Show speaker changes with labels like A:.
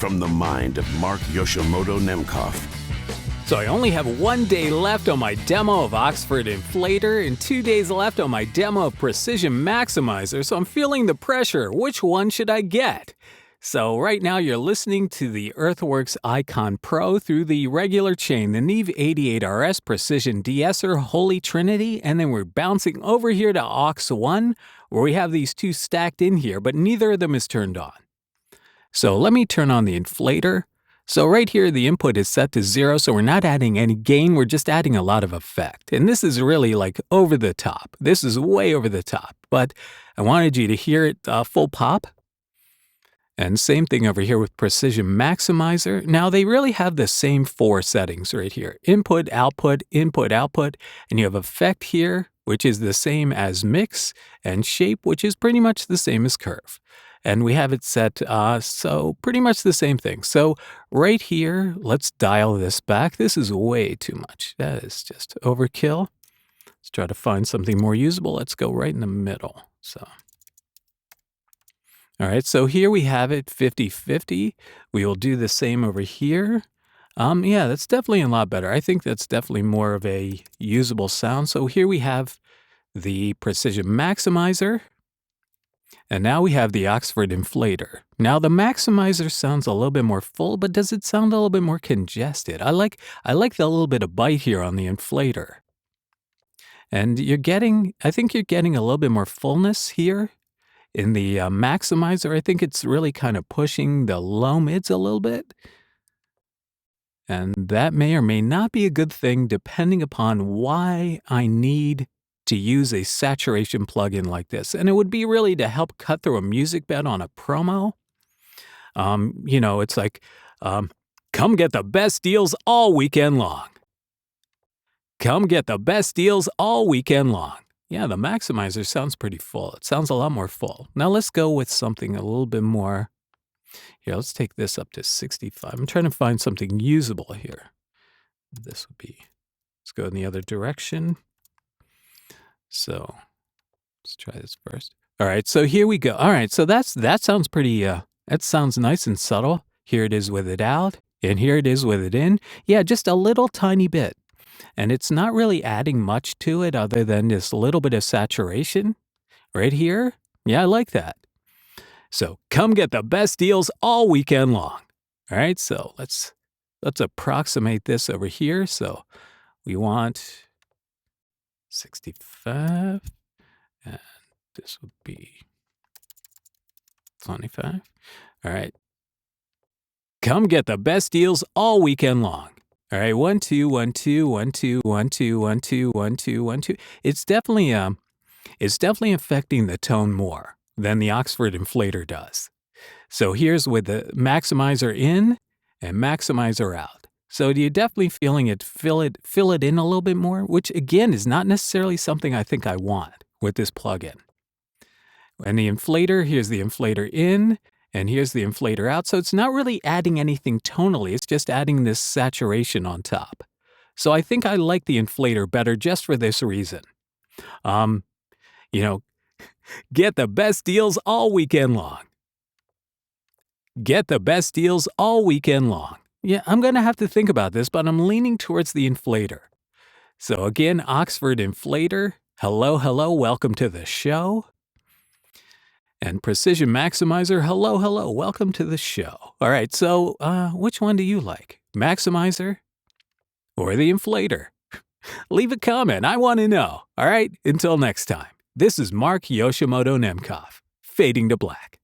A: From the mind of Mark Yoshimoto Nemkov.
B: So I only have 1 day left on my demo of Oxford Inflator and 2 days left on my demo of Precision Maximizer, so I'm feeling the pressure. Which one should I get? So right now you're listening to the Earthworks Icon Pro through the regular chain, the Neve 88RS Precision De-esser Holy Trinity, and then we're bouncing over here to Aux 1, where we have these two stacked in here, but neither of them is turned on. So let me turn on the inflator. So right here, the input is set to 0, so we're not adding any gain, we're just adding a lot of effect. And this is really like over the top. This is way over the top, but I wanted you to hear it full pop. And same thing over here with Precision Maximizer. Now they really have the same 4 settings right here. Input, output, and you have effect here, which is the same as mix, and shape, which is pretty much the same as curve. And we have it set, so pretty much the same thing. So right here, let's dial this back. This is way too much. That is just overkill. Let's try to find something more usable. Let's go right in the middle. So, all right, so here we have it 50-50. We will do the same over here. Yeah, that's definitely a lot better. I think that's definitely more of a usable sound. So here we have the Precision Maximizer. And now we have the Oxford Inflator. Now the Maximizer sounds a little bit more full, but does it sound a little bit more congested? I like the little bit of bite here on the Inflator. And I think you're getting a little bit more fullness here in the Maximizer. I think it's really kind of pushing the low mids a little bit. And that may or may not be a good thing depending upon why I need to use a saturation plugin like this. And it would be really to help cut through a music bed on a promo. It's like, come get the best deals all weekend long. Come get the best deals all weekend long. Yeah, the Maximizer sounds pretty full. It sounds a lot more full. Now let's go with something a little bit more. Here, let's take this up to 65. I'm trying to find something usable here. This would be, let's go in the other direction. So let's try this first. All right, so here we go. All right, so that sounds pretty, that sounds nice and subtle. Here it is with it out, and here it is with it in. Yeah, just a little tiny bit. And it's not really adding much to it other than this little bit of saturation right here. Yeah, I like that. So come get the best deals all weekend long. All right, so let's approximate this over here. So we want 65, and this would be 25. All right. Come get the best deals all weekend long. All right, 1 2 1 2 1 2 1 2 1 2 1 2 1 2. It's definitely affecting the tone more than the Oxford Inflator does. So here's with the Maximizer in and Maximizer out. So you're definitely feeling it, fill it in a little bit more, which again is not necessarily something I think I want with this plugin. And the inflator, here's the inflator in, and here's the inflator out. So it's not really adding anything tonally, it's just adding this saturation on top. So I think I like the inflator better just for this reason. Get the best deals all weekend long. Get the best deals all weekend long. Yeah, I'm going to have to think about this, but I'm leaning towards the inflator. So again, Oxford Inflator, hello, welcome to the show. And Precision Maximizer, hello, welcome to the show. All right, so which one do you like? Maximizer or the inflator? Leave a comment, I want to know. All right, until next time, this is Mark Yoshimoto Nemkov, fading to black.